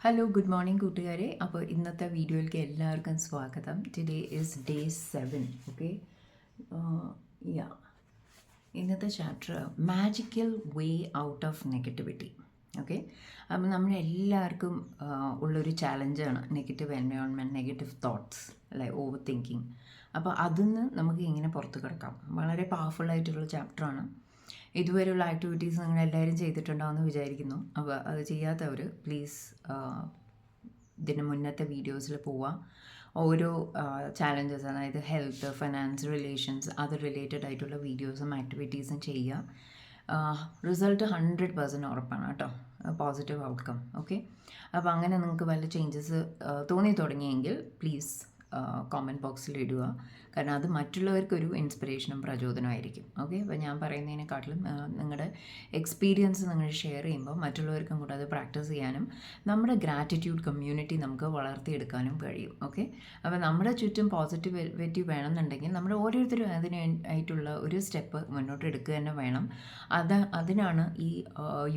Hello good morning കൂട്ടുകാരെ. അപ്പോൾ ഇന്നത്തെ വീഡിയോയിലേക്ക് എല്ലാവർക്കും സ്വാഗതം. Today is day 7. ഓക്കെ, യാ ഇന്നത്തെ chapter magical way out of negativity. Okay, അപ്പം നമ്മളെല്ലാവർക്കും ഉള്ളൊരു ചാലഞ്ചാണ് നെഗറ്റീവ് എൻവയോൺമെൻറ്റ്, നെഗറ്റീവ് തോട്ട്സ് അല്ലെ, ഓവർ തിങ്കിങ്. അപ്പോൾ അതിൽ നിന്ന് നമുക്ക് എങ്ങനെ പുറത്ത് കിടക്കാം. വളരെ പവർഫുള്ളായിട്ടുള്ള ചാപ്റ്ററാണ്. ഇതുവരെയുള്ള ആക്ടിവിറ്റീസ് നിങ്ങൾ എല്ലാവരും ചെയ്തിട്ടുണ്ടാവുമെന്ന് വിചാരിക്കുന്നു. അപ്പോൾ അത് ചെയ്യാത്തവർ പ്ലീസ് ഇതിന് മുന്നത്തെ വീഡിയോസിൽ പോവുക. ഓരോ ചാലഞ്ചസ്, അതായത് ഹെൽത്ത്, ഫൈനാൻസ്, റിലേഷൻസ്, അത് റിലേറ്റഡ് ആയിട്ടുള്ള വീഡിയോസും ആക്ടിവിറ്റീസും ചെയ്യുക. റിസൾട്ട് 100% ഉറപ്പാണ് കേട്ടോ, പോസിറ്റീവ് ഔട്ട്കം. ഓക്കെ, അപ്പോൾ അങ്ങനെ നിങ്ങൾക്ക് വല്ല ചേഞ്ചസ് തോന്നി തുടങ്ങിയെങ്കിൽ പ്ലീസ് കോമൻറ്റ് ബോക്സിൽ ഇടുക. കാരണം അത് മറ്റുള്ളവർക്കൊരു ഇൻസ്പിറേഷനും പ്രചോദനമായിരിക്കും. ഓക്കെ, അപ്പോൾ ഞാൻ പറയുന്നതിനെക്കാട്ടിലും നിങ്ങളുടെ എക്സ്പീരിയൻസ് നിങ്ങൾ ഷെയർ ചെയ്യുമ്പോൾ മറ്റുള്ളവർക്കും കൂടെ അത് പ്രാക്ടീസ് ചെയ്യാനും നമ്മുടെ ഗ്രാറ്റിറ്റ്യൂഡ് കമ്മ്യൂണിറ്റി നമുക്ക് വളർത്തിയെടുക്കാനും കഴിയും. ഓക്കെ, അപ്പോൾ നമ്മുടെ ചുറ്റും പോസിറ്റിവിറ്റി വേണമെന്നുണ്ടെങ്കിൽ നമ്മൾ ഓരോരുത്തരും അതിനായിട്ടുള്ള ഒരു സ്റ്റെപ്പ് മുന്നോട്ട് എടുക്കുക തന്നെ വേണം. അതിനാണ് ഈ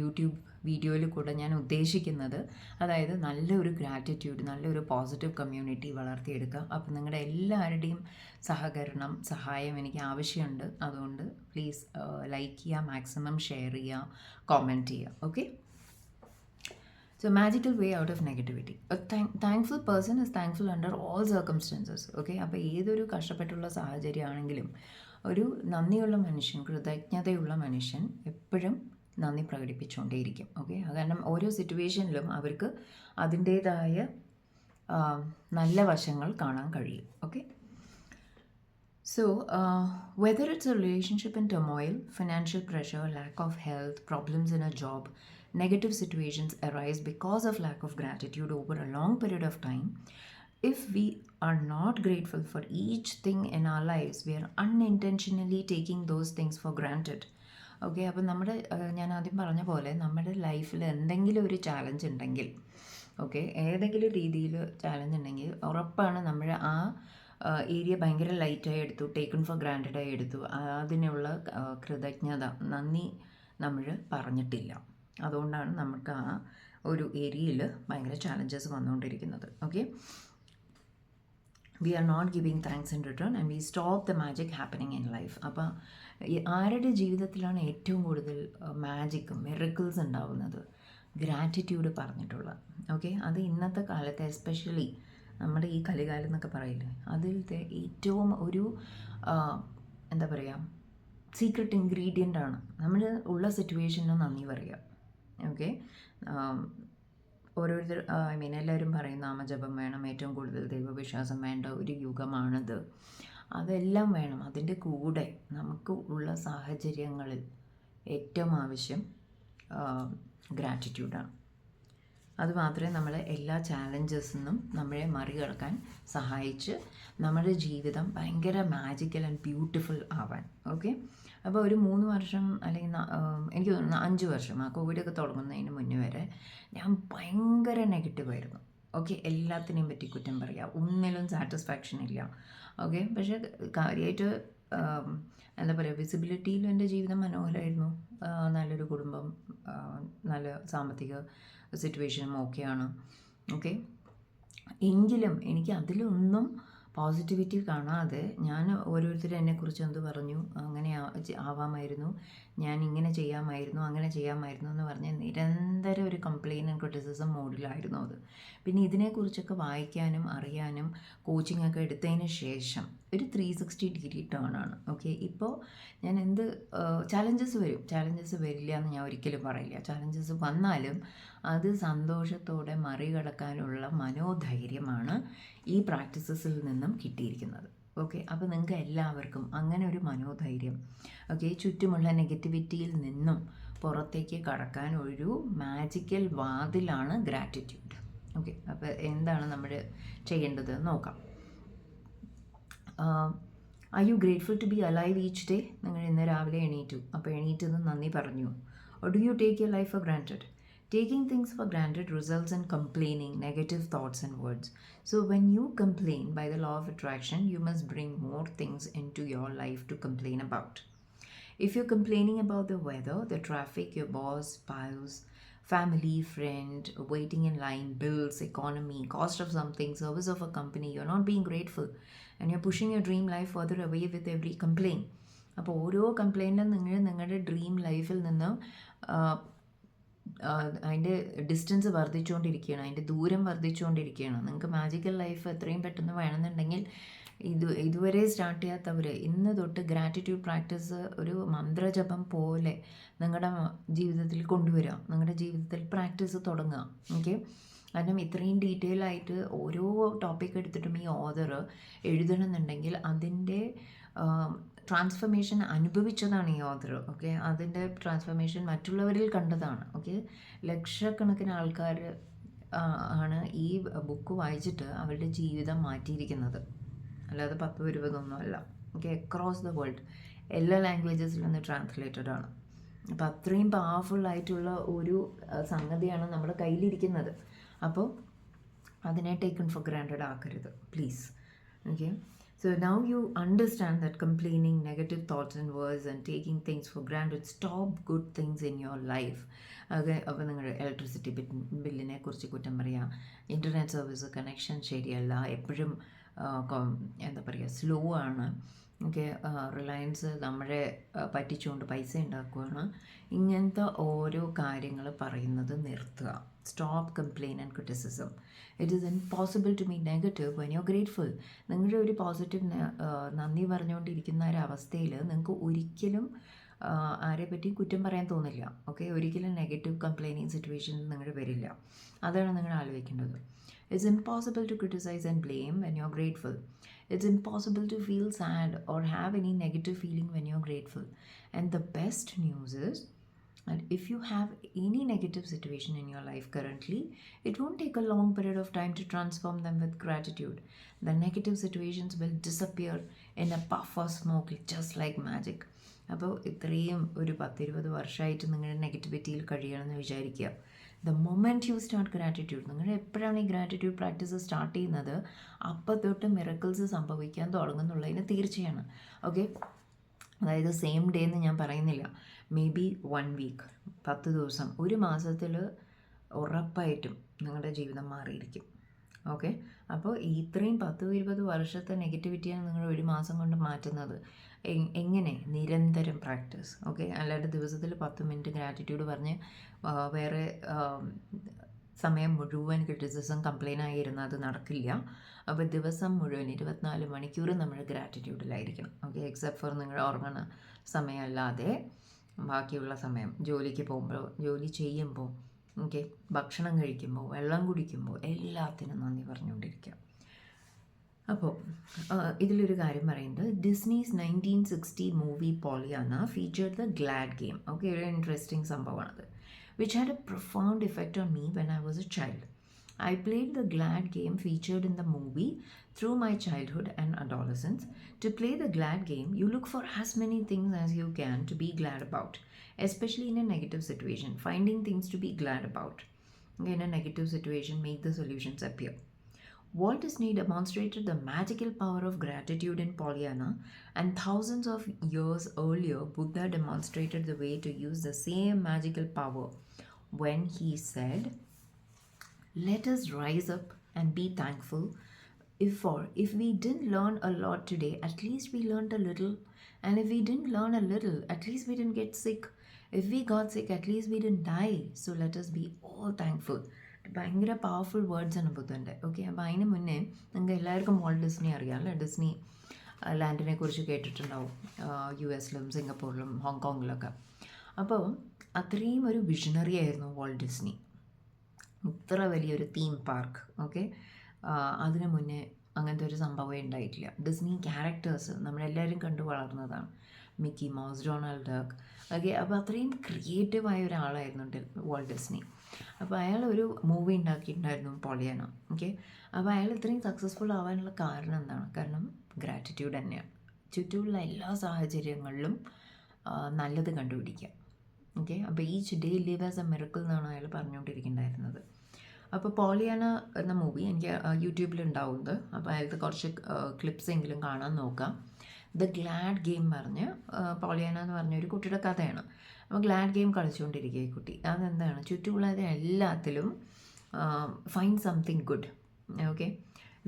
യൂട്യൂബ് വീഡിയോയിൽ കൂടെ ഞാൻ ഉദ്ദേശിക്കുന്നത്. അതായത് നല്ലൊരു ഗ്രാറ്റിറ്റ്യൂഡ്, നല്ലൊരു പോസിറ്റീവ് കമ്മ്യൂണിറ്റി വളർത്തിയെടുക്കുക. അപ്പം നിങ്ങളുടെ എല്ലാവരുടെയും സഹായം എനിക്ക് ആവശ്യമുണ്ട്. അതുകൊണ്ട് പ്ലീസ് ലൈക്ക് ചെയ്യുക, മാക്സിമം ഷെയർ ചെയ്യുക, കോമെൻറ്റ് ചെയ്യുക. Okay, so magical way out of negativity. Thankful person is thankful under all circumstances. Okay, അപ്പോൾ ഏതൊരു കഷ്ടപ്പെട്ടുള്ള സാഹചര്യമാണെങ്കിലും ഒരു നന്ദിയുള്ള മനുഷ്യൻ, കൃതജ്ഞതയുള്ള മനുഷ്യൻ എപ്പോഴും നന്ദി പ്രകടിപ്പിച്ചുകൊണ്ടേയിരിക്കും. ഓക്കെ, കാരണം ഓരോ സിറ്റുവേഷനിലും അവർക്ക് അതിൻ്റേതായ നല്ല വശങ്ങൾ കാണാൻ കഴിയും. Okay, so whether it's A relationship in turmoil, financial pressure, lack of health, problems in a job, negative situations arise because of lack of gratitude over a long period of time. If we are not grateful for each thing in our lives, we are unintentionally taking those things for granted. Okay, അപ്പം ഞാൻ ആദ്യം പറഞ്ഞ പോലെ നമ്മുടെ ലൈഫിൽ എന്തെങ്കിലും ഒരു challenge ഉണ്ടെങ്കിൽ, ഓക്കെ, ഏതെങ്കിലും രീതിയിൽ ചാലഞ്ച് ഉണ്ടെങ്കിൽ ഉറപ്പാണ് നമ്മൾ ആ ഏരിയ ഭയങ്കര ലൈറ്റായി എടുത്തു, ടേക്കൺ ഫോർ ഗ്രാൻഡഡായി എടുത്തു. അതിനുള്ള കൃതജ്ഞത, നന്ദി നമ്മൾ പറഞ്ഞിട്ടില്ല. അതുകൊണ്ടാണ് നമുക്ക് ആ ഒരു ഏരിയയിൽ ഭയങ്കര ചാലഞ്ചസ് വന്നുകൊണ്ടിരിക്കുന്നത്. Okay, we are not giving thanks in return and we stop the magic happening in life. അപ്പോൾ ആരുടെ ജീവിതത്തിലാണ് ഏറ്റവും കൂടുതൽ മാജിക്കും മിറക്കിൾസ് ഉണ്ടാവുന്നത്? ഗ്രാറ്റിറ്റ്യൂഡ് പറഞ്ഞിട്ടുള്ള. ഓക്കെ, അത് ഇന്നത്തെ കാലത്ത് എസ്പെഷ്യലി നമ്മുടെ ഈ കലികാലം എന്നൊക്കെ പറയില്ലേ, അതിലത്തെ ഏറ്റവും ഒരു എന്താ പറയുക, സീക്രട്ട് ഇൻഗ്രീഡിയൻ്റ് ആണ്. നമ്മൾ ഉള്ള സിറ്റുവേഷന് നന്ദി പറയുക. ഓക്കെ, ഓരോരുത്തർ എല്ലാവരും പറയും നാമജപം വേണം, ഏറ്റവും കൂടുതൽ ദൈവവിശ്വാസം വേണ്ട ഒരു യുഗമാണിത്. അതെല്ലാം വേണം. അതിൻ്റെ കൂടെ നമുക്ക് ഉള്ള സാഹചര്യങ്ങളിൽ ഏറ്റവും ആവശ്യം ഗ്രാറ്റിറ്റ്യൂഡാണ്. അതുമാത്രമേ നമ്മളെ എല്ലാ ചാലഞ്ചസിൽ നിന്നും നമ്മളെ മറികടക്കാൻ സഹായിച്ച് നമ്മുടെ ജീവിതം ഭയങ്കര മാജിക്കൽ ആൻഡ് ബ്യൂട്ടിഫുൾ ആവാൻ. ഓക്കെ, അപ്പോൾ ഒരു 3 വർഷം അല്ലെങ്കിൽ എനിക്ക് തോന്നുന്നു 5 വർഷം, ആ കോവിഡൊക്കെ തുടങ്ങുന്നതിന് മുന്നേ വരെ ഞാൻ ഭയങ്കര നെഗറ്റീവായിരുന്നു. ഓക്കെ, എല്ലാത്തിനെയും പറ്റി കുറ്റം പറയുക, ഒന്നിലും സാറ്റിസ്ഫാക്ഷൻ ഇല്ല. ഓക്കെ, പക്ഷേ കാര്യമായിട്ട് എന്താ പറയുക, വിസിബിലിറ്റിയിലും എൻ്റെ ജീവിതം മനോഹരമായിരുന്നു. നല്ലൊരു കുടുംബം, നല്ല സാമ്പത്തിക സിറ്റുവേഷനും ഓക്കെയാണ്. ഓക്കെ, എങ്കിലും എനിക്ക് അതിലൊന്നും പോസിറ്റിവിറ്റി കാണാതെ ഞാൻ ഓരോരുത്തരും എന്നെക്കുറിച്ച് എന്ത് പറഞ്ഞു, അങ്ങനെ ആവാമായിരുന്നു, ഞാൻ ഇങ്ങനെ ചെയ്യാമായിരുന്നു, അങ്ങനെ ചെയ്യാമായിരുന്നു എന്ന് പറഞ്ഞ് നിരന്തരം ഒരു കംപ്ലയിൻ്റ് ആൻഡ് ക്രിറ്റിസിസം മോഡിലായിരുന്നു അത്. പിന്നെ ഇതിനെക്കുറിച്ചൊക്കെ വായിക്കാനും അറിയാനും കോച്ചിങ്ങൊക്കെ എടുത്തതിന് ശേഷം ഒരു 360 ഡിഗ്രി ടേൺ ആണ്. ഓക്കെ, ഇപ്പോൾ ഞാൻ എന്ത് ചാലഞ്ചസ് വരില്ല എന്ന് ഞാൻ ഒരിക്കലും പറയില്ല. ചാലഞ്ചസ് വന്നാലും അത് സന്തോഷത്തോടെ മറികടക്കാനുള്ള മനോധൈര്യമാണ് ഈ പ്രാക്ടീസസിൽ നിന്നും കിട്ടിയിരിക്കുന്നത്. ഓക്കെ, അപ്പോൾ നിങ്ങൾക്ക് എല്ലാവർക്കും അങ്ങനെ ഒരു മനോധൈര്യം, ഓക്കെ, ചുറ്റുമുള്ള നെഗറ്റിവിറ്റിയിൽ നിന്നും പുറത്തേക്ക് കടക്കാൻ ഒരു മാജിക്കൽ വാതിലാണ് ഗ്രാറ്റിറ്റ്യൂഡ്. ഓക്കെ, അപ്പോൾ എന്താണ് നമ്മൾ ചെയ്യേണ്ടത് നോക്കാം. Are you grateful to be alive each day? നിങ്ങൾ ഇന്ന് രാവിലെ എണീറ്റു, അപ്പോൾ എണീറ്റത് നന്ദി പറഞ്ഞു. Or do you take your life for granted? Taking things for granted results in complaining, negative thoughts and words. So when you complain, by the law of attraction, you must bring more things into your life to complain about. If you're complaining about the weather, the traffic, your boss, spouse, family, friend, waiting in line, bills, economy, cost of something, service of a company. You're not being grateful and you're pushing your dream life further away with every complaint. അപ്പോൾ ഓരോ കംപ്ലൈൻറ്റും നിങ്ങളുടെ dream ലൈഫിൽ നിന്ന് അതിൻ്റെ distance വർദ്ധിച്ചുകൊണ്ടിരിക്കുകയാണ്, അതിൻ്റെ ദൂരം വർദ്ധിച്ചുകൊണ്ടിരിക്കുകയാണ്. നിങ്ങൾക്ക് മാജിക്കൽ ലൈഫ് എത്രയും പെട്ടെന്ന് വേണമെന്നുണ്ടെങ്കിൽ ഇതുവരെ സ്റ്റാർട്ട് ചെയ്യാത്തവർ ഇന്ന് തൊട്ട് ഗ്രാറ്റിറ്റ്യൂഡ് പ്രാക്ടീസ് ഒരു മന്ത്രജപം പോലെ നിങ്ങളുടെ ജീവിതത്തിൽ കൊണ്ടുവരിക, നിങ്ങളുടെ ജീവിതത്തിൽ പ്രാക്ടീസ് തുടങ്ങുക. ഓക്കെ, കാരണം ഇത്രയും ഡീറ്റെയിൽ ആയിട്ട് ഓരോ ടോപ്പിക് എടുത്തിട്ടും ഈ ഓതർ എഴുതണമെന്നുണ്ടെങ്കിൽ അതിൻ്റെ ട്രാൻസ്ഫർമേഷൻ അനുഭവിച്ചതാണ് ഈ ഓതർ. ഓക്കെ, അതിൻ്റെ ട്രാൻസ്ഫർമേഷൻ മറ്റുള്ളവരിൽ കണ്ടതാണ്. ഓക്കെ, ലക്ഷക്കണക്കിന് ആൾക്കാർ ആണ് ഈ ബുക്ക് വായിച്ചിട്ട് അവരുടെ ജീവിതം മാറ്റിയിരിക്കുന്നത്, അല്ലാതെ 10-20 അല്ല. ഓക്കെ, അക്രോസ് ദ വേൾഡ് എല്ലാ ലാംഗ്വേജസിൽ നിന്ന് ട്രാൻസ്ലേറ്റഡ് ആണ്. അപ്പോൾ അത്രയും പവർഫുള്ളായിട്ടുള്ള ഒരു സംഗതിയാണ് നമ്മുടെ കയ്യിലിരിക്കുന്നത്. അപ്പോൾ അതിനെ ടേക്കൺ ഫോർ ഗ്രാൻഡഡ് ആക്കരുത് please. Okay, so now you understand that complaining, negative thoughts and words and taking things for granted stop good things in your life. Okay, അപ്പോൾ നിങ്ങളുടെ ഇലക്ട്രിസിറ്റി ബില്ലിനെ കുറിച്ച് കുറ്റം പറയുക, ഇൻ്റർനെറ്റ് സർവീസ് കണക്ഷൻ ശരിയല്ല, എപ്പോഴും എന്താ പറയുക സ്ലോ ആണ്. ഓക്കെ, റിലയൻസ് നമ്മളെ പറ്റിച്ചുകൊണ്ട് പൈസ ഉണ്ടാക്കുകയാണ്. ഇങ്ങനത്തെ ഓരോ കാര്യങ്ങൾ പറയുന്നത് നിർത്തുക. Stop complain and criticism. It is impossible to be negative when you are grateful. നിങ്ങളുടെ ഒരു പോസിറ്റീവ് നന്ദി പറഞ്ഞുകൊണ്ടിരിക്കുന്ന ഒരവസ്ഥയിൽ നിങ്ങൾക്ക് ഒരിക്കലും ആരെ പറ്റിയും കുറ്റം പറയാൻ തോന്നില്ല. ഓക്കെ, ഒരിക്കലും നെഗറ്റീവ് കംപ്ലൈനിങ് സിറ്റുവേഷൻ നിങ്ങൾ വരില്ല. അതാണ് നിങ്ങൾ ആലോചിക്കേണ്ടത്. It's impossible to criticize and blame when you're grateful. It's impossible to feel sad or have any negative feeling when you're grateful. And the best news is that if you have any negative situation in your life currently, it won't take a long period of time to transform them with gratitude. The negative situations will disappear in a puff of smoke, just like magic. അപ്പോൾ ഇത്രയും ഒരു 10-20 വർഷമായിട്ട് നിങ്ങളുടെ നെഗറ്റിവിറ്റിയിൽ കഴിയണമെന്ന് വിചാരിക്കുക. The moment you start gratitude, നിങ്ങൾ എപ്പോഴാണ് ഈ ഗ്രാറ്റിറ്റ്യൂഡ് പ്രാക്ടീസ് സ്റ്റാർട്ട് ചെയ്യുന്നത് അപ്പം തൊട്ട് മിറക്കിൾസ് സംഭവിക്കാൻ തുടങ്ങുന്നുള്ളതിന് തീർച്ചയാണ്. ഓക്കെ, അതായത് സെയിം ഡേ എന്ന് ഞാൻ പറയുന്നില്ല, മേ ബി 1 വീക്ക്, 10 ദിവസം, ഒരു മാസത്തിൽ ഉറപ്പായിട്ടും നിങ്ങളുടെ ജീവിതം മാറിയിരിക്കും. ഓക്കെ, അപ്പോൾ ഇത്രയും 10-20 വർഷത്തെ നെഗറ്റിവിറ്റിയാണ് നിങ്ങൾ ഒരു മാസം കൊണ്ട് മാറ്റുന്നത്. എങ്ങനെ? നിരന്തരം പ്രാക്ടീസ്. ഓക്കെ, അല്ലാണ്ട് ദിവസത്തിൽ 10 മിനിറ്റ് ഗ്രാറ്റിറ്റ്യൂഡ് പറഞ്ഞ് വേറെ സമയം മുഴുവൻ ക്രിറ്റിസിസം കംപ്ലെയിൻ ആയിരുന്ന അത് നടക്കില്ല. അപ്പോൾ ദിവസം മുഴുവൻ 24 മണിക്കൂർ നമ്മൾ ഗ്രാറ്റിറ്റ്യൂഡിലായിരിക്കണം. ഓക്കെ, എക്സെപ്റ്റ് ഫോർ നിങ്ങൾ ഉറങ്ങുന്ന സമയമല്ലാതെ ബാക്കിയുള്ള സമയം, ജോലിക്ക് പോകുമ്പോൾ, ജോലി ചെയ്യുമ്പോൾ, ഓക്കെ, ഭക്ഷണം കഴിക്കുമ്പോൾ, വെള്ളം കുടിക്കുമ്പോൾ എല്ലാത്തിനും നന്ദി പറഞ്ഞുകൊണ്ടിരിക്കുക. അപ്പോൾ ഇതിലൊരു കാര്യം പറയുന്നത്, Disney's 1960 movie Pollyanna featured the glad game. Okay, ഒരു ഇൻട്രസ്റ്റിംഗ് സംഭവമാണത്. which had a profound effect on me when I was a child. I played the glad game featured in the movie through my childhood and adolescence. To play the glad game, you look for as many things as you can to be glad about, especially in a negative situation. Finding things to be glad about in a negative situation make the solutions appear. Walt Disney demonstrated the magical power of gratitude in Pollyanna, and thousands of years earlier, Buddha demonstrated the way to use the same magical power when he said, "Let us rise up and be thankful. If we didn't learn a lot today, at least we learned a little. And if we didn't learn a little, at least we didn't get sick. If we got sick, at least we didn't die. So let us be all thankful." ഭയങ്കര powerful words ആണ് ബുദ്ധൻ്റെ. Okay, അപ്പോൾ അതിന് മുന്നേ നിങ്ങൾക്ക് എല്ലാവർക്കും Walt Disney അറിയാമല്ലോ. Disney ലാൻഡിനെ കുറിച്ച് കേട്ടിട്ടുണ്ടാവും, US-ലും സിംഗപ്പൂരിലും ഹോങ്കോങ്ങിലൊക്കെ. അപ്പോൾ അത്രയും ഒരു വിഷണറി ആയിരുന്നു വാൾട്ട് ഡിസ്നി. ഇത്ര വലിയൊരു തീം പാർക്ക്, ഓക്കെ, അതിന് മുന്നേ അങ്ങനത്തെ ഒരു സംഭവമേ ഉണ്ടായിട്ടില്ല. ഡിസ്നി ക്യാരക്ടേഴ്സ് നമ്മളെല്ലാവരും കണ്ടു വളർന്നതാണ്. Mickey Mouse, Donald Duck. Okay, അപ്പോൾ അത്രയും ക്രിയേറ്റീവായ ഒരാളായിരുന്നു വാൾട്ട് ഡിസ്നി. അപ്പോൾ അയാൾ ഒരു മൂവി ഉണ്ടാക്കിയിട്ടുണ്ടായിരുന്നു, പോളിയാന. ഓക്കെ, അപ്പോൾ അയാൾ ഇത്രയും സക്സസ്ഫുൾ ആവാനുള്ള കാരണം എന്താണ്? കാരണം ഗ്രാറ്റിറ്റ്യൂഡ് തന്നെയാണ്. ചുറ്റുമുള്ള എല്ലാ സാഹചര്യങ്ങളിലും നല്ലത് കണ്ടുപിടിക്കുക. ഓക്കെ, അപ്പോൾ each day live as A miracle എന്നാണ് അയാൾ പറഞ്ഞുകൊണ്ടിരിക്കുന്നുണ്ടായിരുന്നത്. അപ്പോൾ പോളിയാന എന്ന മൂവി എനിക്ക് യൂട്യൂബിലുണ്ടാവുന്നത്, അപ്പോൾ അയാൾക്ക് കുറച്ച് ക്ലിപ്സ് എങ്കിലും കാണാൻ നോക്കാം. ദ ഗ്ലാഡ് ഗെയിം പറഞ്ഞ് പോളിയാന എന്ന് പറഞ്ഞൊരു കുട്ടിയുടെ കഥയാണ്. അപ്പോൾ ഗ്ലാഡ് ഗെയിം കളിച്ചുകൊണ്ടിരിക്കുക ഈ കുട്ടി. അതെന്താണ്, ചുറ്റുമുള്ളത് എല്ലാത്തിലും find something good. Okay,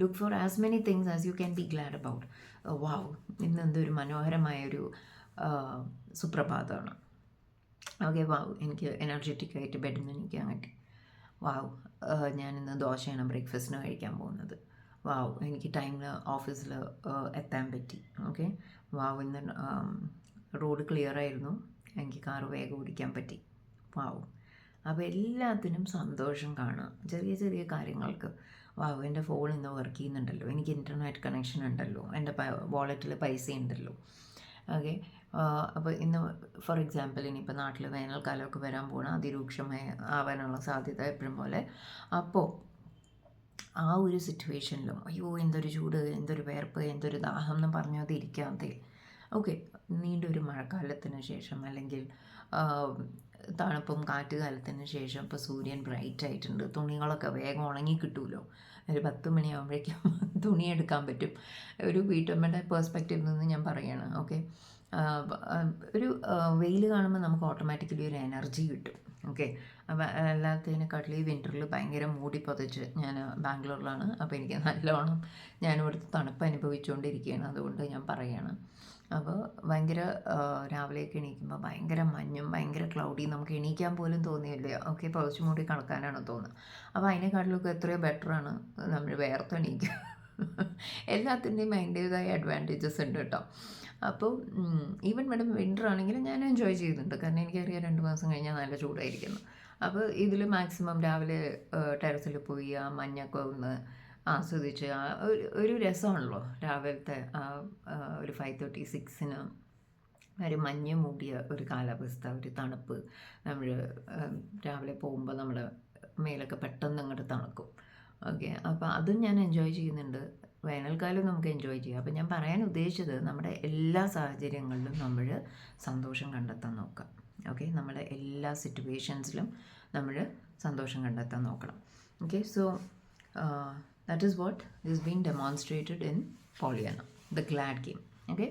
look for as many things as you can be glad about. Wow, ഇന്ന് എന്തൊരു മനോഹരമായൊരു സുപ്രഭാതമാണ്. ഓക്കെ, വാവ്, എനിക്ക് എനർജറ്റിക് ആയിട്ട് ബെഡിൽ നിന്ന് എണീക്കാൻ പറ്റി. വാവ്, ഞാനിന്ന് ദോശയാണ് ബ്രേക്ക്ഫാസ്റ്റിന് കഴിക്കാൻ പോകുന്നത്. വാവ്, എനിക്ക് ടൈമിൽ ഓഫീസിൽ എത്താൻ പറ്റി. ഓക്കെ, വാവ്, ഇന്ന് റോഡ് ക്ലിയർ ആയിരുന്നു, എനിക്ക് കാറ് വേഗം ഓടിക്കാൻ പറ്റി. വാവ്. അപ്പോൾ എല്ലാത്തിനും സന്തോഷം കാണുക, ചെറിയ ചെറിയ കാര്യങ്ങൾക്ക്. വാവ്, എൻ്റെ ഫോൺ ഇന്ന് വർക്ക് ചെയ്യുന്നുണ്ടല്ലോ, എനിക്ക് ഇൻ്റർനെറ്റ് കണക്ഷൻ ഉണ്ടല്ലോ, എൻ്റെ വാളറ്റിൽ പൈസ ഉണ്ടല്ലോ. ഓക്കെ, അപ്പോൾ ഇന്ന് ഫോർ എക്സാമ്പിൾ ഇനിയിപ്പോൾ നാട്ടിൽ വേനൽക്കാലമൊക്കെ വരാൻ പോകണം, അതിരൂക്ഷമായ ആവാനുള്ള സാധ്യത എപ്പോഴും പോലെ. അപ്പോൾ ആ ഒരു സിറ്റുവേഷനിലും അയ്യോ എന്തൊരു ചൂട്, എന്തൊരു വേർപ്പ്, എന്തൊരു ദാഹം എന്ന് പറഞ്ഞത് ഇരിക്കാതെ, ഓക്കെ, നീണ്ടൊരു മഴക്കാലത്തിന് ശേഷം അല്ലെങ്കിൽ തണുപ്പും കാറ്റുകാലത്തിന് ശേഷം ഇപ്പോൾ സൂര്യൻ ബ്രൈറ്റ് ആയിട്ടുണ്ട്, തുണികളൊക്കെ വേഗം ഉണങ്ങി കിട്ടുമല്ലോ. ഒരു 10 മണിയാകുമ്പോഴേക്കും തുണി എടുക്കാൻ പറ്റും. ഒരു വീട്ടമ്മയുടെ പേഴ്സ്പെക്റ്റീവിൽ നിന്ന് ഞാൻ പറയുകയാണ്. ഓക്കെ, ഒരു വെയിൽ കാണുമ്പോൾ നമുക്ക് ഓട്ടോമാറ്റിക്കലി ഒരു എനർജി കിട്ടും. ഓക്കെ, അപ്പോൾ എല്ലാത്തിനെക്കാട്ടിലും ഈ വിൻ്ററിൽ ഭയങ്കര മൂടി പൊതച്ച്, ഞാൻ ബാംഗ്ലൂരിലാണ്, അപ്പോൾ എനിക്ക് നല്ലോണം ഞാനിവിടുത്തെ തണുപ്പ് അനുഭവിച്ചുകൊണ്ടിരിക്കുകയാണ്, അതുകൊണ്ട് ഞാൻ പറയുകയാണ്. അപ്പോൾ ഭയങ്കര രാവിലെയൊക്കെ എണീക്കുമ്പോൾ ഭയങ്കര മഞ്ഞും ഭയങ്കര ക്ലൗഡി, നമുക്ക് എണീക്കാൻ പോലും തോന്നിയില്ല. ഓക്കെ, പുതച്ചു മൂടി കിടക്കാനാണ് തോന്നുന്നത്. അപ്പോൾ അതിനെക്കാട്ടിലൊക്കെ എത്രയോ ബെറ്ററാണ് നമ്മൾ വേർത്തെണീക്കുക. എല്ലാത്തിൻ്റെയും അതിൻ്റേതായ അഡ്വാൻറ്റേജസ് ഉണ്ട് കേട്ടോ. അപ്പോൾ ഈവൻ മേഡം വിൻ്റർ ആണെങ്കിലും ഞാൻ എൻജോയ് ചെയ്യുന്നുണ്ട്, കാരണം എനിക്കറിയാം 2 മാസം കഴിഞ്ഞാൽ നല്ല ചൂടായിരിക്കുന്നു. അപ്പോൾ ഇതിൽ മാക്സിമം രാവിലെ ടെറസിൽ പോയി ആ മഞ്ഞൊക്കെ ഒന്ന് ആസ്വദിച്ച് ഒരു രസമാണല്ലോ രാവിലത്തെ ഒരു 5:36 ഒരു മഞ്ഞ് മൂടിയ ഒരു കാലാവസ്ഥ, ഒരു തണുപ്പ്. നമ്മൾ രാവിലെ പോകുമ്പോൾ നമ്മുടെ മേലൊക്കെ പെട്ടെന്ന് അങ്ങോട്ട് തണുക്കും. ഓക്കെ, അപ്പോൾ അതും ഞാൻ എൻജോയ് ചെയ്യുന്നുണ്ട്. വേനൽക്കാലം നമുക്ക് എൻജോയ് ചെയ്യാം. അപ്പോൾ ഞാൻ പറയാൻ ഉദ്ദേശിച്ചത്, നമ്മുടെ എല്ലാ സാഹചര്യങ്ങളിലും നമ്മൾ സന്തോഷം കണ്ടെത്താൻ നോക്കാം. ഓക്കെ, നമ്മുടെ എല്ലാ സിറ്റുവേഷൻസിലും നമ്മൾ സന്തോഷം കണ്ടെത്താൻ നോക്കണം. Okay, so that is what is being demonstrated in Pollyanna, the glad game. Okay,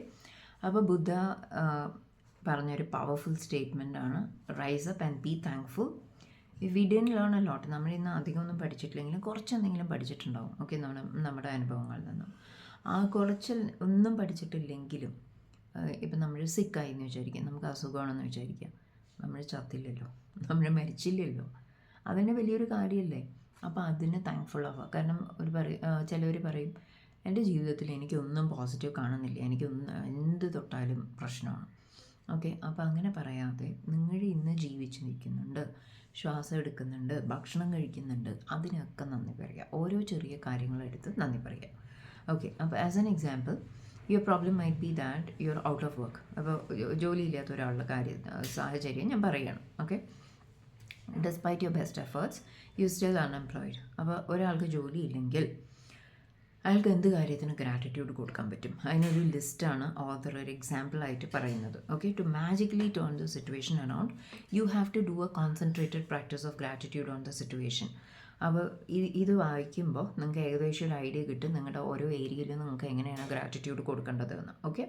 അപ്പോൾ ബുദ്ധ പറഞ്ഞൊരു പവർഫുൾ സ്റ്റേറ്റ്മെൻ്റ് ആണ്, rise up and be thankful. We didn't learn a lot. നമ്മളിന്ന് അധികമൊന്നും പഠിച്ചിട്ടില്ലെങ്കിലും കുറച്ചെന്തെങ്കിലും പഠിച്ചിട്ടുണ്ടാവും. ഓക്കെ, നമ്മുടെ അനുഭവങ്ങളിൽ നിന്നും. ആ കുറച്ച് ഒന്നും പഠിച്ചിട്ടില്ലെങ്കിലും, ഇപ്പം നമ്മൾ സിക്കായി എന്ന് വിചാരിക്കുക, നമുക്ക് അസുഖമാണെന്ന് വിചാരിക്കുക, നമ്മൾ ചത്തില്ലല്ലോ, നമ്മൾ മരിച്ചില്ലല്ലോ, അതന്നെ വലിയൊരു കാര്യമല്ലേ. അപ്പോൾ അതിന് താങ്ക്ഫുൾ ആവുക. കാരണം ചിലവർ പറയും, എൻ്റെ ജീവിതത്തിൽ എനിക്കൊന്നും പോസിറ്റീവ് കാണുന്നില്ല, എനിക്കൊന്നും എന്ത് തൊട്ടാലും പ്രശ്നമാണ്. ഓക്കെ, അപ്പോൾ അങ്ങനെ പറയാതെ നിങ്ങൾ ഇന്ന് ജീവിച്ച് നിൽക്കുന്നുണ്ട്, ശ്വാസം എടുക്കുന്നുണ്ട്, ഭക്ഷണം കഴിക്കുന്നുണ്ട്, അതിനൊക്കെ നന്ദി പറയുക. ഓരോ ചെറിയ കാര്യങ്ങളെടുത്ത് നന്ദി പറയുക. ഓക്കെ, അപ്പോൾ as an example, your problem might be that you are out of work. അപ്പോൾ ജോലിയില്ലാത്ത ഒരാളുടെ സാഹചര്യം ഞാൻ പറയുകയാണ്. Okay, despite your best efforts you still unemployed. അപ്പോൾ ഒരാൾക്ക് ജോലിയില്ലെങ്കിൽ അയാൾക്ക് എന്ത് കാര്യത്തിന് ഗ്രാറ്റിറ്റ്യൂഡ് കൊടുക്കാൻ പറ്റും, അതിനൊരു ലിസ്റ്റാണ് ഓഥർ ഒരു എക്സാമ്പിളായിട്ട് പറയുന്നത്. Okay, to magically turn the situation around you have to do a concentrated practice of gratitude on the situation. അപ്പോൾ ഇത് വായിക്കുമ്പോൾ നിങ്ങൾക്ക് ഏകദേശം ഒരു ഐഡിയ കിട്ടും നിങ്ങളുടെ ഓരോ ഏരിയയിലും നിങ്ങൾക്ക് എങ്ങനെയാണ് ഗ്രാറ്റിറ്റ്യൂഡ് കൊടുക്കേണ്ടതെന്ന്. Okay,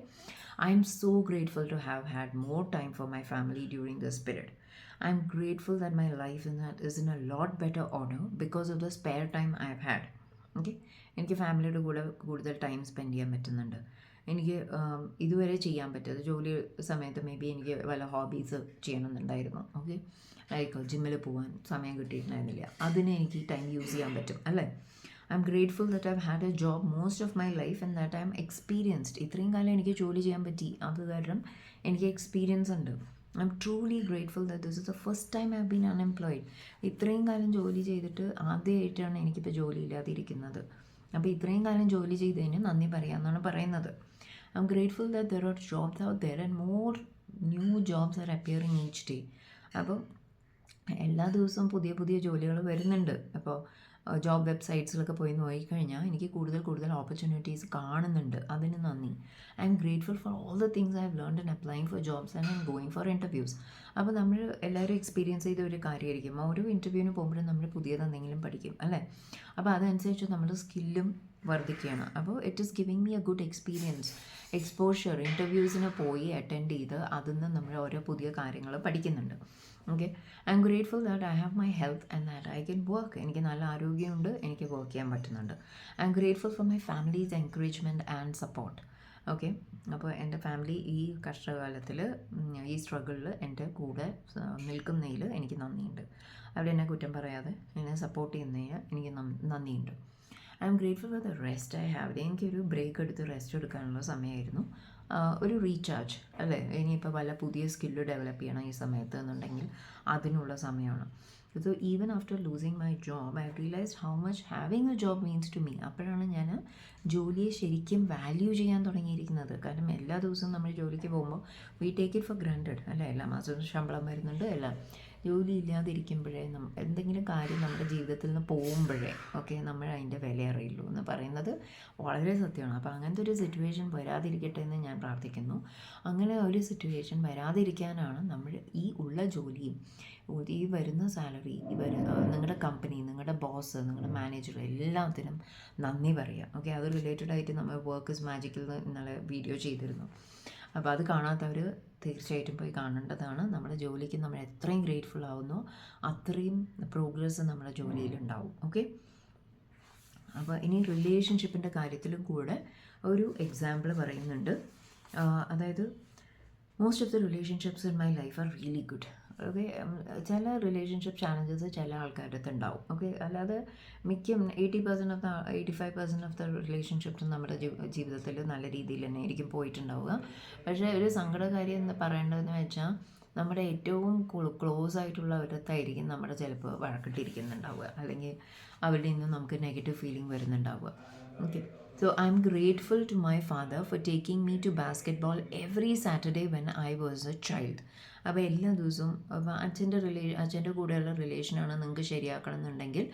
I'm so grateful to have had more time for my family during this period. I am grateful that my life is in a lot better order because of the spare time I have had. Okay, എനിക്ക് ഫാമിലിയുടെ കൂടെ കൂടുതൽ time spend ചെയ്യാൻ പറ്റുന്നുണ്ട്. എനിക്ക് ഇതുവരെ ചെയ്യാൻ പറ്റാതെ ജോലി സമയത്ത് മേ ബി എനിക്ക് വല്ല ഹോബീസ് ചെയ്യണമെന്നുണ്ടായിരുന്നു. ഓക്കെ, ലൈക്ക് ജിമ്മിൽ പോകാൻ സമയം കിട്ടിയിട്ടുണ്ടായിരുന്നില്ല, അതിന് എനിക്ക് ടൈം യൂസ് ചെയ്യാൻ പറ്റും അല്ലേ. I M grateful that I have had A job most of my life and that I M experienced. ഇത്രയും കാലം എനിക്ക് ജോലി ചെയ്യാൻ പറ്റി, അത് കാരണം എനിക്ക് എക്സ്പീരിയൻസ് ഉണ്ട്. I M truly grateful that this is the first time I have been unemployed. ഇത്രയും കാലം ജോലി ചെയ്തിട്ട് ആദ്യമായിട്ടാണ് എനിക്കിപ്പോൾ ജോലി ഇല്ലാതിരിക്കുന്നത്. അപ്പോൾ ഇത്രയും കാലം ജോലി ചെയ്തതിന് നന്ദി പറയാമെന്നാണ് പറയുന്നത്. I'm grateful that there are jobs out there and more new jobs are appearing each day. അപ്പോൾ എല്ലാ ദിവസവും പുതിയ പുതിയ ജോലികൾ വരുന്നുണ്ട്. അപ്പോൾ ജോബ് വെബ്സൈറ്റ്സിലൊക്കെ പോയി നോക്കിക്കഴിഞ്ഞാൽ എനിക്ക് കൂടുതൽ കൂടുതൽ ഓപ്പർച്യൂണിറ്റീസ് കാണുന്നുണ്ട്. അതിന് നന്ദി. I M grateful for all the things I have learned in applying four jobs and I am going for interviews. അപ്പോൾ നമ്മൾ എല്ലാവരും എക്സ്പീരിയൻസ് ചെയ്ത ഒരു കാര്യമായിരിക്കും. ഓരോ ഇൻ്റർവ്യൂവിന് പോകുമ്പോഴും നമ്മൾ പുതിയത് എന്തെങ്കിലും പഠിക്കും അല്ലേ. അപ്പോൾ അതനുസരിച്ച് നമ്മുടെ സ്കില്ലും വർദ്ധിക്കുകയാണ്. അപ്പോൾ it is giving me a good experience, exposure. ഇൻ്റർവ്യൂസിന് പോയി അറ്റൻഡ് ചെയ്ത് അതിൽ നിന്ന് നമ്മൾ ഓരോ പുതിയ കാര്യങ്ങൾ പഠിക്കുന്നുണ്ട്. Okay, I'm grateful that I have my health and that I can work. എനിക്ക് നല്ല ആരോഗ്യമുണ്ട്, എനിക്ക് വർക്ക് ചെയ്യാൻ പറ്റുന്നുണ്ട്. I M grateful for my families encouragement and support. Okay, അപ്പോൾ എൻ്റെ ഫാമിലി ഈ കഷ്ടകാലത്തിൽ, ഈ സ്ട്രഗിളിൽ എൻ്റെ കൂടെ നിൽക്കുന്നതിൽ എനിക്ക് നന്ദിയുണ്ട്. അവിടെ എന്നെ കുറ്റം പറയാതെ എന്നെ സപ്പോർട്ട് ചെയ്യുന്നതിന് എനിക്ക് നന്ദിയുണ്ട്. I M grateful for the rest I have. എനിക്കൊരു ബ്രേക്ക് എടുത്ത് റെസ്റ്റ് എടുക്കാനുള്ള സമയമായിരുന്നു. ഒരു റീചാർജ് അല്ലേ. ഇനിയിപ്പോൾ വല്ല പുതിയ സ്കില്ല് ഡെവലപ്പ് ചെയ്യണം ഈ സമയത്ത് എന്നുണ്ടെങ്കിൽ അതിനുള്ള സമയമാണ്. So even after losing my job I realised how much having a job means to me. അപ്പോഴാണ് ഞാൻ ജോലിയെ ശരിക്കും വാല്യൂ ചെയ്യാൻ തുടങ്ങിയിരിക്കുന്നത്. കാരണം എല്ലാ ദിവസവും നമ്മൾ ജോലിക്ക് പോകുമ്പോൾ we take it for granted അല്ലേ. എല്ലാ മാസവും ശമ്പളം വരുന്നുണ്ട് എല്ലാം. ജോലി ഇല്ലാതിരിക്കുമ്പോഴേ എന്തെങ്കിലും കാര്യം നമ്മുടെ ജീവിതത്തിൽ നിന്ന് പോകുമ്പോഴേ ഓക്കെ നമ്മൾ അതിൻ്റെ വില അറിയുള്ളൂ എന്ന് പറയുന്നത് വളരെ സത്യമാണ്. അപ്പോൾ അങ്ങനത്തെ ഒരു സിറ്റുവേഷൻ വരാതിരിക്കട്ടെ എന്ന് ഞാൻ പ്രാർത്ഥിക്കുന്നു. അങ്ങനെ ഒരു സിറ്റുവേഷൻ വരാതിരിക്കാനാണ് നമ്മൾ ഈ ഉള്ള ജോലിയും ഈ വരുന്ന സാലറി, നിങ്ങളുടെ കമ്പനി, നിങ്ങളുടെ ബോസ്, നിങ്ങളുടെ മാനേജർ എല്ലാത്തിനും നന്ദി പറയുക. ഓക്കെ, അത് റിലേറ്റഡ് ആയിട്ട് നമ്മൾ വർക്ക് ഇസ് മാജിക്കിൽ ഇന്നലെ വീഡിയോ ചെയ്തിരുന്നു. അപ്പോൾ അത് കാണാത്തവർ തീർച്ചയായിട്ടും പോയി കാണേണ്ടതാണ്. നമ്മുടെ ജോലിക്ക് നമ്മൾ എത്രയും ഗ്രേറ്റ്ഫുൾ ആവുന്നോ അത്രയും പ്രോഗ്രസ് നമ്മുടെ ജോലിയിലുണ്ടാവും. ഓക്കെ, അപ്പോൾ ഇനി റിലേഷൻഷിപ്പിൻ്റെ കാര്യത്തിലും കൂടെ ഒരു എക്സാമ്പിൾ പറയുന്നുണ്ട്. അതായത് most of the relationships in my life are really good. Okay, ചില റിലേഷൻഷിപ്പ് ചാലഞ്ചസ് ചില ആൾക്കാരുടെ അടുത്ത് ഉണ്ടാവും. ഓക്കെ, അല്ലാതെ 85% ഓഫ് ദ റിലേഷൻഷിപ്സും നമ്മുടെ ജീവിതത്തിൽ നല്ല രീതിയിൽ തന്നെ ആയിരിക്കും പോയിട്ടുണ്ടാവുക. പക്ഷേ ഒരു സങ്കടകാര്യം എന്ന് പറയേണ്ടതെന്ന് വെച്ചാൽ നമ്മുടെ ഏറ്റവും ക്ലോസ് ആയിട്ടുള്ള ഒരിടത്തായിരിക്കും നമ്മുടെ ചിലപ്പോൾ വഴക്കിട്ടിരിക്കുന്നുണ്ടാവുക, അല്ലെങ്കിൽ അവരുടെ നിന്ന് നമുക്ക് നെഗറ്റീവ് ഫീലിംഗ് വരുന്നുണ്ടാവുക. Okay, so I'm grateful to my father for taking me to basket every Saturday when I was a child. അപ്പോൾ എല്ലാ ദിവസവും അച്ഛൻ്റെ കൂടെയുള്ള റിലേഷനാണ് നിങ്ങൾക്ക് ശരിയാക്കണം എന്നുണ്ടെങ്കിൽ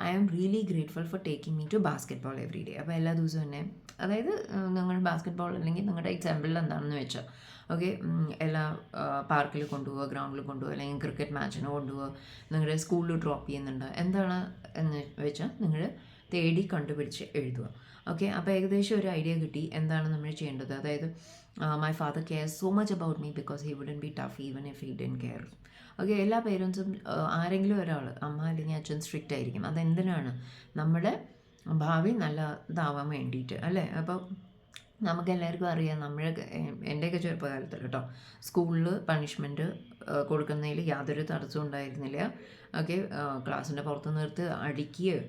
I am really grateful for taking me to basket every day. അപ്പോൾ എല്ലാ ദിവസവും തന്നെ, അതായത് നിങ്ങൾ ബാസ്കറ്റ് അല്ലെങ്കിൽ നിങ്ങളുടെ എക്സാമ്പിളിൽ എന്താണെന്ന് വെച്ചാൽ ഓക്കെ, എല്ലാ പാർക്കിൽ കൊണ്ടുപോകുക, ഗ്രൗണ്ടിൽ കൊണ്ടുപോകുക, അല്ലെങ്കിൽ ക്രിക്കറ്റ് മാച്ചിന് കൊണ്ടുപോകുക, നിങ്ങളുടെ സ്കൂളിൽ ഡ്രോപ്പ് ചെയ്യുന്നുണ്ട്, എന്താണ് എന്ന് വെച്ചാൽ നിങ്ങൾ തേടി കണ്ടുപിടിച്ച് എഴുതുക. ഓക്കെ, അപ്പോൾ ഏകദേശം ഒരു ഐഡിയ കിട്ടി എന്താണ് നമ്മൾ ചെയ്യേണ്ടത്. അതായത് my father CARES so much about me because he wooden B tough even if he didn't care. Okay, എല്ലാ പേരൻസും ആരെങ്കിലും ഒരാൾ, അമ്മ അല്ലെങ്കിൽ അച്ഛൻ സ്ട്രിക്റ്റ് ആയിരിക്കും. അതെന്തിനാണ്? നമ്മുടെ ഭാവി നല്ല ഇതാവാൻ വേണ്ടിയിട്ട് അല്ലേ. അപ്പോൾ നമുക്കെല്ലാവർക്കും അറിയാം, എൻ്റെയൊക്കെ ചെറുപ്പകാലത്തിൽ കേട്ടോ, സ്കൂളിൽ പണിഷ്മെൻറ്റ് കൊടുക്കുന്നതിൽ യാതൊരു തടസ്സവും ഉണ്ടായിരുന്നില്ല. ഓക്കെ, ക്ലാസ്സിൻ്റെ പുറത്ത് നിർത്ത് അടിക്കുക,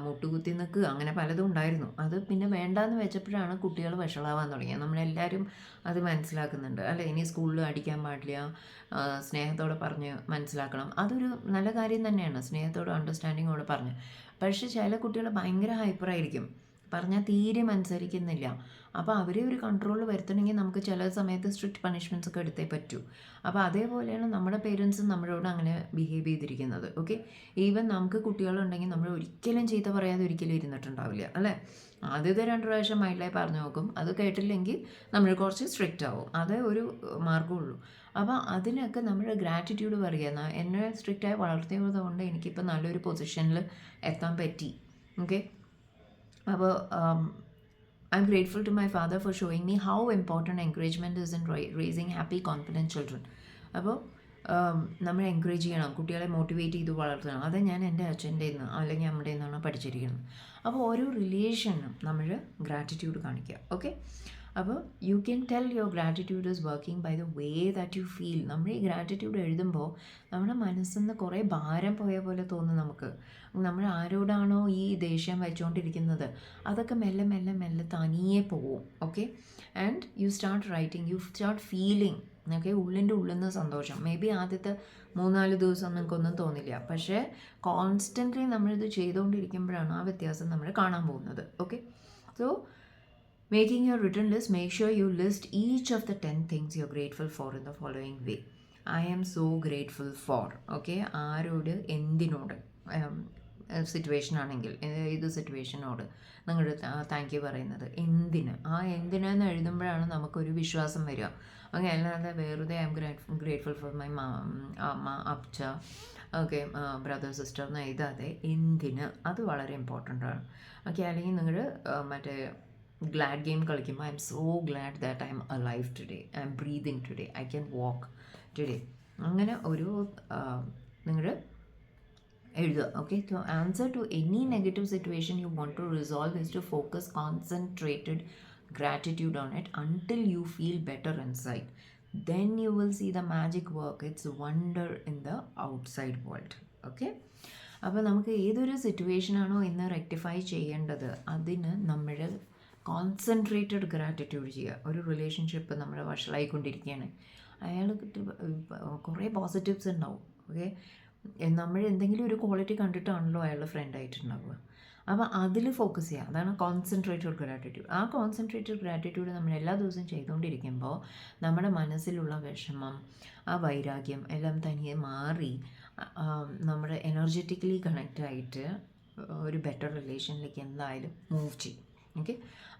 മുട്ടുകുത്തി നിൽക്കുക, അങ്ങനെ പലതും ഉണ്ടായിരുന്നു. അത് പിന്നെ വേണ്ടാന്ന് വെച്ചപ്പോഴാണ് കുട്ടികൾ വഷളാവാൻ തുടങ്ങിയത്. നമ്മളെല്ലാവരും അത് മനസ്സിലാക്കുന്നുണ്ട് അല്ലേ. ഇനി സ്കൂളിൽ അടിക്കാൻ പാടില്ല, സ്നേഹത്തോടെ പറഞ്ഞ് മനസ്സിലാക്കണം. അതൊരു നല്ല കാര്യം തന്നെയാണ്, സ്നേഹത്തോടെ അണ്ടർസ്റ്റാൻഡിങ്ങോടെ പറഞ്ഞ്. പക്ഷേ ചില കുട്ടികൾ ഭയങ്കര ഹൈപ്പറായിരിക്കും, പറഞ്ഞാൽ തീരെ അനുസരിക്കുന്നില്ല. അപ്പോൾ അവരെ ഒരു കൺട്രോൾ വരുത്തണമെങ്കിൽ നമുക്ക് ചില സമയത്ത് സ്ട്രിക്റ്റ് പണിഷ്മെൻറ്റ്സ് ഒക്കെ എടുത്തേ പറ്റൂ. അപ്പോൾ അതേപോലെയാണ് നമ്മുടെ പേരൻസും നമ്മളോട് അങ്ങനെ ബിഹേവ് ചെയ്തിരിക്കുന്നത്. ഓക്കെ, ഈവൻ നമുക്ക് കുട്ടികളുണ്ടെങ്കിൽ നമ്മൾ ഒരിക്കലും ചീത്ത പറയാതെ ഒരിക്കലും ഇരുന്നിട്ടുണ്ടാവില്ല അല്ലേ. ആദ്യത്തെ 2 പ്രാവശ്യം മൈൻഡിലായി പറഞ്ഞു നോക്കും, അത് കേട്ടില്ലെങ്കിൽ നമ്മൾ കുറച്ച് സ്ട്രിക്റ്റ് ആവും. അതേ ഒരു മാർഗ്ഗമുള്ളൂ. അപ്പോൾ അതിനൊക്കെ നമ്മൾ ഗ്രാറ്റിറ്റ്യൂഡ് പറയുക. എന്നെ സ്ട്രിക്റ്റായി വളർത്തിയത് കൊണ്ട് എനിക്കിപ്പോൾ നല്ലൊരു പൊസിഷനിൽ എത്താൻ പറ്റി. ഓക്കെ, അപ്പോൾ I'm grateful to my father for showing me how important encouragement is in raising happy confident children. അപ്പോൾ നമ്മൾ എൻകറേജ് ചെയ്യണം, കുട്ടികളെ മോട്ടിവേറ്റ് ചെയ്ത് വളർത്തണം. അത് ഞാൻ എൻ്റെ അച്ഛൻ്റെ നിന്ന് അല്ലെങ്കിൽ അമ്മയുടെ നിന്നാണ് പഠിച്ചിരിക്കുന്നത്. അപ്പോൾ ഓരോ റിലേഷനും നമ്മൾ ഗ്രാറ്റിറ്റ്യൂഡ് കാണിക്കുക. ഓക്കെ, അപ്പോൾ you can tell your gratitude is working by the way that you feel. നമ്മൾ ഈ ഗ്രാറ്റിറ്റ്യൂഡ് എഴുതുമ്പോൾ നമ്മുടെ മനസ്സിൽ നിന്ന് കുറേ ഭാരം പോയ പോലെ തോന്നും നമുക്ക്. നമ്മൾ ആരോടാണോ ഈ ദേഷ്യം വെച്ചുകൊണ്ടിരിക്കുന്നത് അതൊക്കെ മെല്ലെ മെല്ലെ മെല്ലെ തനിയെ പോവും. Okay, and you start writing, you start feeling. Okay, ഉള്ളിൻ്റെ ഉള്ളിൽ നിന്ന് സന്തോഷം. മേ ബി ആദ്യത്തെ 3-4 ദിവസം നിങ്ങൾക്കൊന്നും തോന്നില്ല, പക്ഷേ കോൺസ്റ്റൻ്റ്ലി നമ്മളിത് ചെയ്തുകൊണ്ടിരിക്കുമ്പോഴാണ് ആ വ്യത്യാസം നമ്മൾ കാണാൻ പോകുന്നത്. Okay, so making your written list, make sure you list each of the 10 things you're grateful for in the following way. I am so grateful for. Okay, ആരോട് എന്തിനോട് സിറ്റുവേഷൻ ആണെങ്കിൽ ഏത് സിറ്റുവേഷനോട് നിങ്ങൾ താങ്ക് യു പറയുന്നത്, എന്തിന്, ആ എന്തിനെന്ന് എഴുതുമ്പോഴാണ് നമുക്കൊരു വിശ്വാസം വരിക. ഓക്കെ, അല്ലാതെ വെറുതെ I M grateful for my അമ്മ, അച്ഛ, ഓക്കെ, ബ്രദർ, സിസ്റ്റർ എന്ന് എഴുതാതെ എന്തിന്, അത് വളരെ ഇമ്പോർട്ടൻ്റ് ആണ്. ഓക്കെ, അല്ലെങ്കിൽ നിങ്ങൾ മറ്റേ ഗ്ലാഡ് ഗെയിം കളിക്കുമ്പോൾ I'm so glad that I'm alive today, I'm breathing today, I can walk today, അങ്ങനെ ഒരു നിങ്ങൾ എഴുതുക. Okay, to answer to any negative situation you want to resolve is to focus concentrated gratitude on it until you feel better inside. Then you will see the magic work. It's wonder in the outside world. Okay, അപ്പോൾ നമുക്ക് ഏതൊരു സിറ്റുവേഷനാണോ ഇന്ന് rectify ചെയ്യേണ്ടത് അതിന് നമ്മൾ concentrated gratitude ചെയ്യുക. ഒരു relationship നമ്മൾ വഷളായിക്കൊണ്ടിരിക്കുകയാണ്, അയാൾക്ക് കുറേ പോസിറ്റീവ്സ് ഉണ്ടാവും. ഓക്കെ, നമ്മൾ എന്തെങ്കിലും ഒരു ക്വാളിറ്റി കണ്ടിട്ടാണല്ലോ അയാളുടെ ഫ്രണ്ട് ആയിട്ടുണ്ടാവുക. അപ്പോൾ അതിൽ ഫോക്കസ് ചെയ്യുക, അതാണ് കോൺസെൻട്രേറ്റഡ് ഗ്രാറ്റിറ്റ്യൂഡ്. ആ കോൺസെൻട്രേറ്റഡ് ഗ്രാറ്റിറ്റ്യൂഡ് നമ്മൾ എല്ലാ ദിവസവും ചെയ്തുകൊണ്ടിരിക്കുമ്പോൾ നമ്മുടെ മനസ്സിലുള്ള വിഷമം, ആ വൈരാഗ്യം എല്ലാം തനിയെ മാറി നമ്മുടെ എനർജറ്റിക്കലി കണക്റ്റായിട്ട് ഒരു ബെറ്റർ റിലേഷനിലേക്ക് എന്തായാലും മൂവ് ചെയ്യും. ഓക്കെ,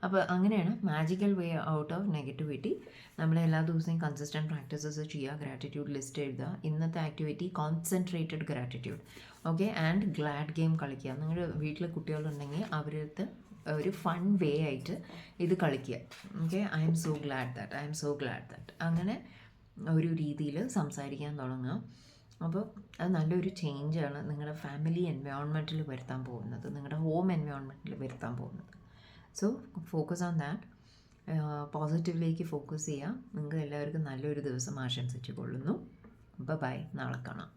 അപ്പോൾ അങ്ങനെയാണ് magical way out of negativity. നമ്മൾ എല്ലാ ദിവസവും കൺസിസ്റ്റൻറ്റ് പ്രാക്ടീസസ് ചെയ്യുക, ഗ്രാറ്റിറ്റ്യൂഡ് ലിസ്റ്റ് എഴുതുക. ഇന്നത്തെ activity concentrated gratitude. Okay, and GLAAD game കളിക്കുക. നിങ്ങളുടെ വീട്ടിൽ കുട്ടികളുണ്ടെങ്കിൽ അവരടുത്ത് ഒരു ഫൺ വേ ആയിട്ട് ഇത് കളിക്കുക. Okay, I'm so glad that, I'm so glad that, അങ്ങനെ ഒരു രീതിയിൽ സംസാരിക്കാൻ തുടങ്ങുക. അപ്പോൾ അത് നല്ലൊരു ചേഞ്ചാണ് നിങ്ങളുടെ ഫാമിലി എൻവയോൺമെൻറ്റിൽ വരുത്താൻ പോകുന്നത്, നിങ്ങളുടെ ഹോം എൻവയോൺമെൻറ്റിൽ വരുത്താൻ പോകുന്നത്. സോ ഫോക്കസ് ഓൺ ദാറ്റ്, പോസിറ്റീവിലേക്ക് ഫോക്കസ് ചെയ്യുക. നിങ്ങൾക്ക് എല്ലാവർക്കും നല്ലൊരു ദിവസം ആശംസിച്ചു കൊള്ളുന്നു. ബൈ, നാളെ കാണാം.